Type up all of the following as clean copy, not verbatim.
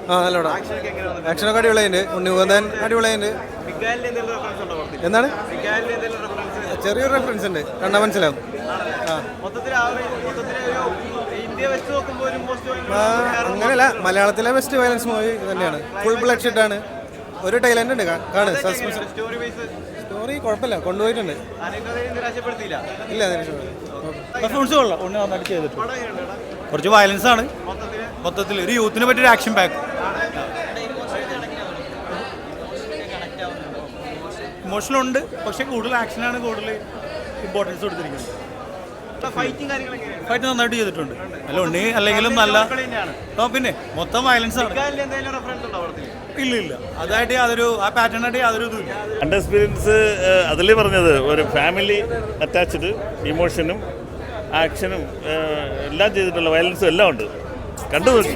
നല്ല പടം. ആക്ഷനൊക്കെ അടിപൊളിയുണ്ട്. ഉണ്ണിമുകുന്ദൻ അടിപൊളിയുണ്ട്. എന്താണ് ചെറിയൊരു റെഫറൻസ് ഉണ്ട്, കണ്ടാൽ മനസ്സിലാവും. അങ്ങനെയല്ല, മലയാളത്തിലെ ബെസ്റ്റ് വയലൻസ് മൂവി തന്നെയാണ്. ഫുൾ ബ്ലഡ് ഷെഡ് ആണ്. ഒരു ടൈലന്റ് ഉണ്ട്, കാണും. സസ്പെൻസ് സ്റ്റോറി കുഴപ്പമില്ല, കൊണ്ടുപോയിട്ടുണ്ട്. ഇല്ല, കുറച്ച് വയലൻസ് ആണ് മൊത്തത്തിൽ. ഒരു യൂത്തിനെ പറ്റിയൊരു ആക്ഷൻ പാക്ക്. ഇമോഷണൽ ഉണ്ട്, പക്ഷെ കൂടുതൽ ആക്ഷനാണ് കൂടുതൽ ഇമ്പോർട്ടൻസ് കൊടുത്തിരിക്കുന്നത്. ഫൈറ്റ് നന്നായിട്ട് ചെയ്തിട്ടുണ്ട്. നല്ല ഉണ്ണി അല്ലെങ്കിലും നല്ല പിന്നെ മൊത്തം വയലൻസ് ആണ്. ഇല്ല, അതായിട്ട് യാതൊരു ആ പാറ്റേണായിട്ട് യാതൊരു ഇതുമില്ല. എൻ്റെ എക്സ്പീരിയൻസ് അതിലേ പറഞ്ഞത് ഒരു ഫാമിലി അറ്റാച്ച്ഡ്, ഇമോഷനും ആക്ഷനും എല്ലാം ചെയ്തിട്ടുള്ള വയലൻസും എല്ലാം ഉണ്ട്. കണ്ടു നോക്കി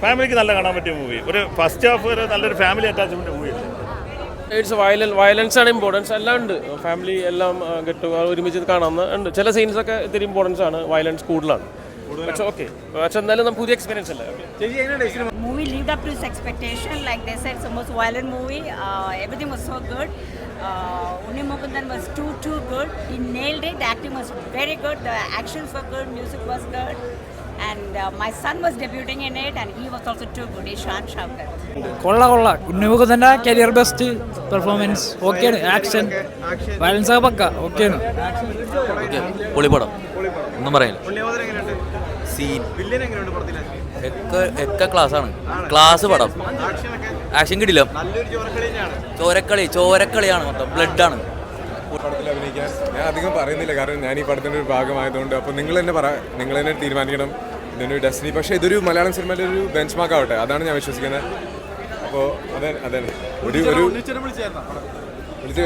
ഫാമിലിക്ക് നല്ല കാണാൻ പറ്റിയ മൂവി. ഒരു ഫസ്റ്റ് ഹാഫ് വരെ നല്ലൊരു ഫാമിലി അറ്റാച്ച്മെൻറ്റ് മൂവിയാണ്. ഇറ്റ്സ് വയലൻസ് ആണ് ഇമ്പോർട്ടൻസ്, എല്ലാം ഉണ്ട്. ഫാമിലി എല്ലാം ഒരുമിച്ച് കാണാവുന്ന ഉണ്ട്. ചില സീൻസൊക്കെ ഇത്തിരി ഇമ്പോർട്ടൻസ് ആണ്, വയലൻസ് കൂടുതലാണ്. പക്ഷെ ഓക്കെ, പക്ഷെ എന്നാലും നമുക്ക് പുതിയ എക്സ്പീരിയൻസ് അല്ലേ. Movie lived up to its expectation. Like they said, it's the most violent movie. Everything was so good. Unni Mukundan was too good. He nailed it. The acting was very good. The actions were good. Music was good. And my son was debuting in it, and he was also too good. Ishan Shavkat. കൊള്ള ഉണ്ണി മുകുന്ദൻ്റെ career best performance. ഓക്കെയാണ്. Action violence ഒക്കെ പക്ക ഓക്കെയാണ്. പൊളിപടം, ഒന്നും പറയാനില്ല. Scene ഒക്കെ ക്ലാസ്സാണ്. Class പടം. Action കിട്ടില്ല, ചോരക്കളിയാണ്, മൊത്തം ബ്ലഡാണ്. പടത്തിൽ അഭിനയിക്കാൻ ഞാൻ അധികം പറയുന്നില്ല, കാരണം ഞാൻ ഈ പടത്തിൻ്റെ ഒരു ഭാഗമായതുകൊണ്ട്. അപ്പോൾ നിങ്ങൾ തന്നെ തീരുമാനിക്കണം ഇതിനൊരു ഡെസ്റ്റിനി. പക്ഷേ ഇതൊരു മലയാളം സിനിമയുടെ ഒരു ബെഞ്ച് മാർക്ക് ആവട്ടെ, അതാണ് ഞാൻ വിശ്വസിക്കുന്നത്. അപ്പോൾ അതെ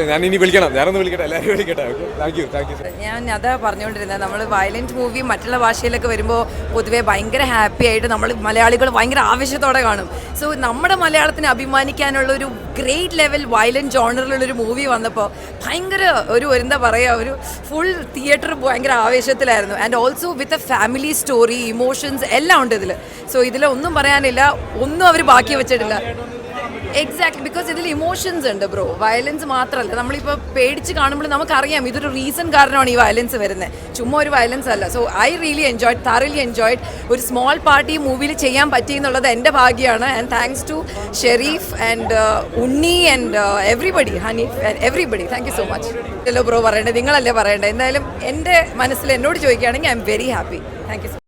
ഞാൻ ഇനി വിളിക്കണം, ഞാനൊന്ന് വിളിക്കട്ടെ, എല്ലാവരും വിളിക്കട്ടെ. Thank you. ഞാൻ അതാ പറഞ്ഞുകൊണ്ടിരുന്നത്, നമ്മൾ വയലൻറ്റ് മൂവി മറ്റുള്ള ഭാഷയിലൊക്കെ വരുമ്പോൾ പൊതുവെ ഭയങ്കര ഹാപ്പി ആയിട്ട് നമ്മൾ മലയാളികൾ ഭയങ്കര ആവേശത്തോടെ കാണും. സോ നമ്മുടെ മലയാളത്തിന് അഭിമാനിക്കാനുള്ള ഒരു ഗ്രേറ്റ് ലെവൽ വയലൻറ്റ് ജോണറിലുള്ളൊരു മൂവി വന്നപ്പോൾ ഭയങ്കര എന്താ പറയുക, ഒരു ഫുൾ തിയേറ്റർ ഭയങ്കര ആവേശത്തിലായിരുന്നു. And also with a family story, emotions എല്ലാം ഉണ്ട് ഇതിൽ. സോ ഇതിലൊന്നും പറയാനില്ല, ഒന്നും അവർ ബാക്കി വെച്ചിട്ടില്ല. എക്സാക്ട്ലി, ബിക്കോസ് ഇതിൽ ഇമോഷൻസ് ഉണ്ട് ബ്രോ. വയലൻസ് മാത്രമല്ല, നമ്മളിപ്പോൾ പേടിച്ച് കാണുമ്പോൾ നമുക്കറിയാം ഇതൊരു റീസൺ കാരണമാണ് ഈ വയലൻസ് വരുന്നത്, ചുമ്മാ ഒരു വയലൻസ് അല്ല. So I really enjoyed. ഒരു സ്മോൾ പാർട്ടി മൂവിയിൽ ചെയ്യാൻ പറ്റി എന്നുള്ളത് എൻ്റെ ഭാഗ്യമാണ്. And thanks to Sharif and Unni and everybody, Hanif and everybody. Thank you so much. അല്ലോ ബ്രോ പറയേണ്ടത്, നിങ്ങളല്ലേ പറയേണ്ടത്. എന്തായാലും എൻ്റെ മനസ്സിൽ എന്നോട് ചോദിക്കുകയാണെങ്കിൽ I am very happy. Thank U.